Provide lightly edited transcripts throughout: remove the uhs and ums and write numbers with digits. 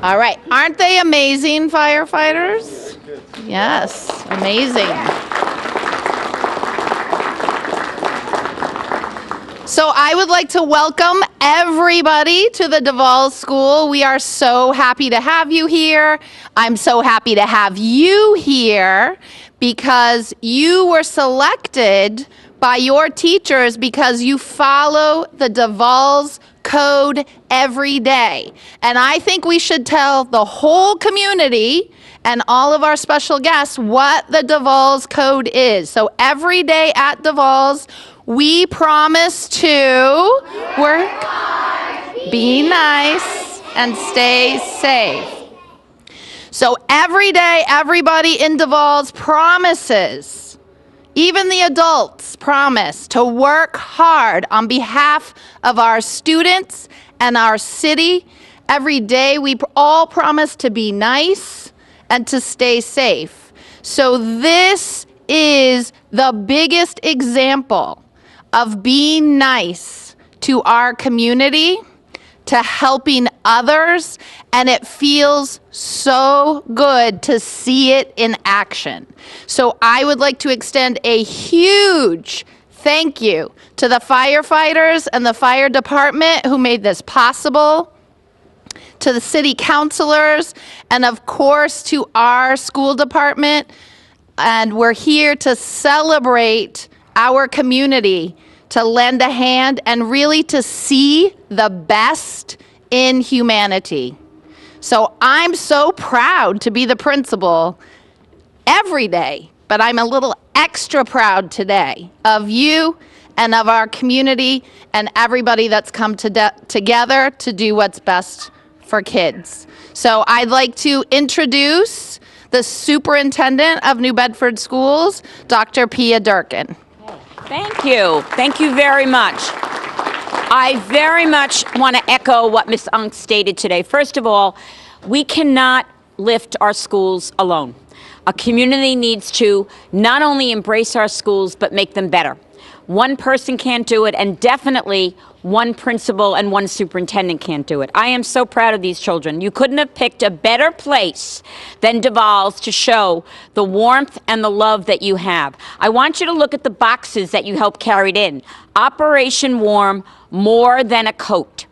All right. Aren't they amazing, firefighters? Yes, amazing. So I would like to welcome everybody to the DeValles School. We are so happy to have you here. I'm so happy to have you here because you were selected by your teachers because you follow the DeValles code every day. And I think we should tell the whole community and all of our special guests what the DeValles code is. So every day at DeValles, we promise to work hard, be nice, and stay safe. So every day, everybody in DeValles promises, even the adults promise to work hard on behalf of our students and our city. Every day, we all promise to be nice and to stay safe. So this is the biggest example of being nice to our community, to helping others, and it feels so good to see it in action. So I would like to extend a huge thank you to the firefighters and the fire department who made this possible, to the city councilors, and of course to our school department. And we're here to celebrate our community, to lend a hand, and really to see the best in humanity. So I'm so proud to be the principal every day, but I'm a little extra proud today of you and of our community and everybody that's come together to do what's best for kids. So I'd like to introduce the superintendent of New Bedford Schools, Dr. Pia Durkin. Thank you. Thank you very much. I very much want to echo what Ms. Unk stated today. First of all, we cannot lift our schools alone. A community needs to not only embrace our schools, but make them better. One person can't do it, and definitely one principal and one superintendent can't do it. I am so proud of these children. You couldn't have picked a better place than DeValles to show the warmth and the love that you have. I want you to look at the boxes that you helped carried in. Operation Warm, more than a coat.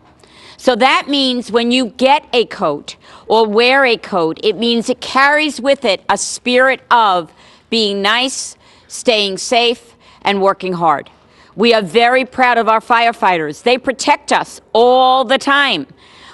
So that means when you get a coat or wear a coat, it means it carries with it a spirit of being nice, staying safe, and working hard. We are very proud of our firefighters. They protect us all the time.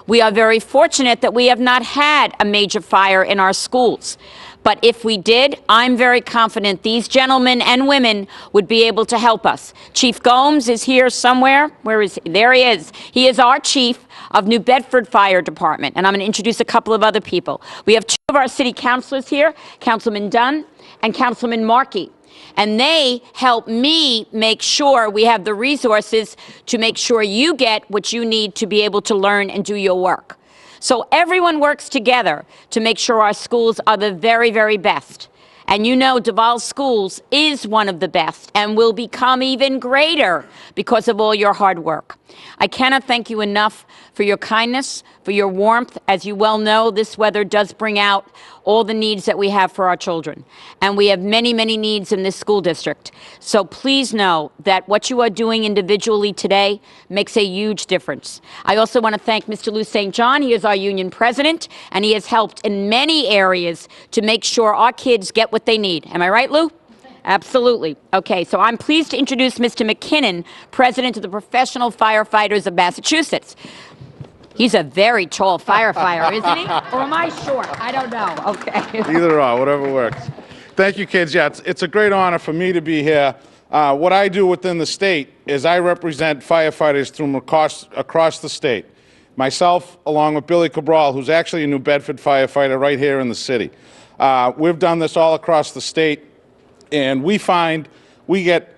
We are very fortunate that we have not had a major fire in our schools. But if we did, I'm very confident these gentlemen and women would be able to help us. Chief Gomes is here somewhere. Where is he? There he is. He is our chief of New Bedford Fire Department. And I'm going to introduce a couple of other people. We have two of our city councilors here, Councilman Dunn and Councilman Markey. And they help me make sure we have the resources to make sure you get what you need to be able to learn and do your work. So everyone works together to make sure our schools are the very, very best. And you know DeValles Schools is one of the best and will become even greater because of all your hard work. I cannot thank you enough for your kindness, for your warmth. As you well know, this weather does bring out all the needs that we have for our children. And we have many, many needs in this school district. So please know that what you are doing individually today makes a huge difference. I also want to thank Mr. Lou St. John. He is our union president, and he has helped in many areas to make sure our kids get what they need. Am I right, Lou? Absolutely. Okay, so I'm pleased to introduce Mr. McKinnon, president of the Professional Firefighters of Massachusetts. He's a very tall firefighter, isn't he? Or am I short? I don't know. Okay. Either or, whatever works. Thank you, kids. Yeah, it's a great honor for me to be here. What I do within the state is I represent firefighters from across the state. Myself, along with Billy Cabral, who's actually a New Bedford firefighter right here in the city. We've done this all across the state, and we find we get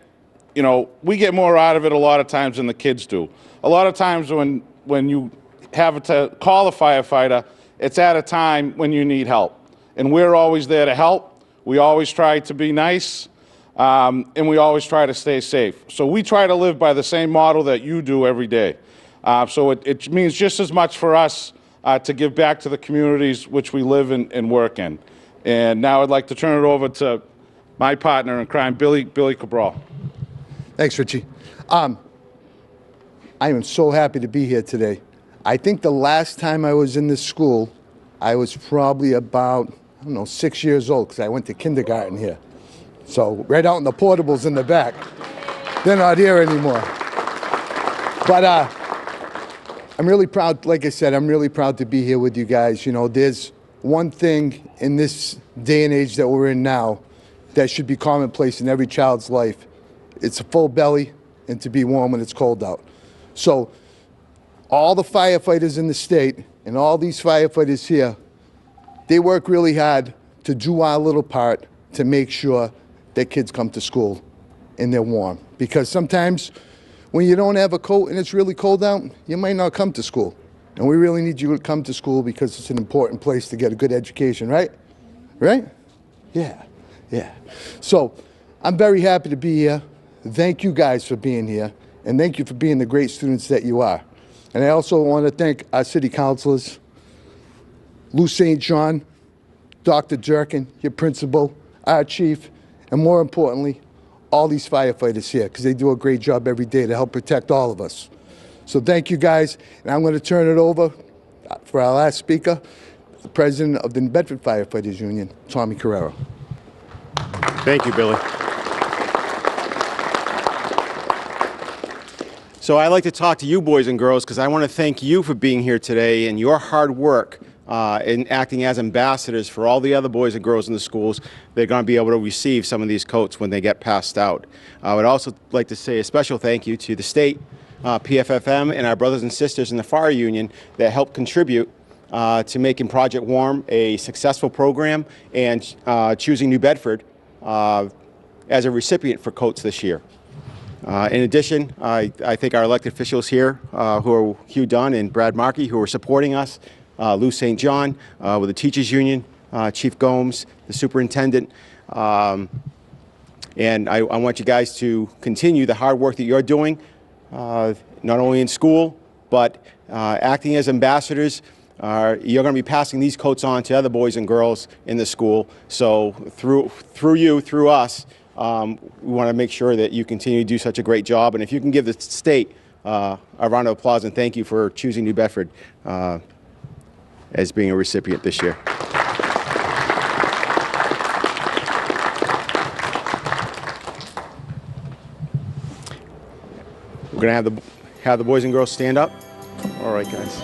more out of it a lot of times than the kids do. A lot of times when you have to call a firefighter, it's at a time when you need help. And we're always there to help. We always try to be nice. and we always try to stay safe. So we try to live by the same model that you do every day. So it means just as much for us to give back to the communities which we live and work in. And now I'd like to turn it over to my partner in crime, Billy Cabral. Thanks, Richie. I am so happy to be here today. I think the last time I was in this school, I was probably about, I don't know, 6 years old, because I went to kindergarten here. So right out in the portables in the back. They're not here anymore. But I'm really proud, like I said, I'm really proud to be here with you guys. You know, there's one thing in this day and age that we're in now that should be commonplace in every child's life. It's a full belly and to be warm when it's cold out. So all the firefighters in the state and all these firefighters here, they work really hard to do our little part to make sure that kids come to school and they're warm. Because sometimes when you don't have a coat and it's really cold out, you might not come to school. And we really need you to come to school because it's an important place to get a good education, right? Right? Yeah, yeah. So I'm very happy to be here. Thank you guys for being here. And thank you for being the great students that you are. And I also want to thank our city councilors, Lou St. John, Dr. Durkin, your principal, our chief, and more importantly, all these firefighters here, because they do a great job every day to help protect all of us. So thank you guys, and I'm going to turn it over for our last speaker, the president of the Bedford Fire Fighters Union, Tommy Carrera. Thank you, Billy. So I'd like to talk to you boys and girls because I want to thank you for being here today and your hard work in acting as ambassadors for all the other boys and girls in the schools. They're going to be able to receive some of these coats when they get passed out. I would also like to say a special thank you to the state, PFFM, and our brothers and sisters in the fire union that helped contribute to making Project Warm a successful program and choosing New Bedford as a recipient for coats this year. In addition, I thank our elected officials here, who are Hugh Dunn and Brad Markey, who are supporting us, Lou St. John with the Teachers Union, Chief Gomes, the Superintendent, and I want you guys to continue the hard work that you're doing, not only in school, but acting as ambassadors. You're going to be passing these coats on to other boys and girls in the school. So through us, we want to make sure that you continue to do such a great job. And if you can give the state a round of applause and thank you for choosing New Bedford as being a recipient this year. We're going to have the boys and girls stand up. All right, guys.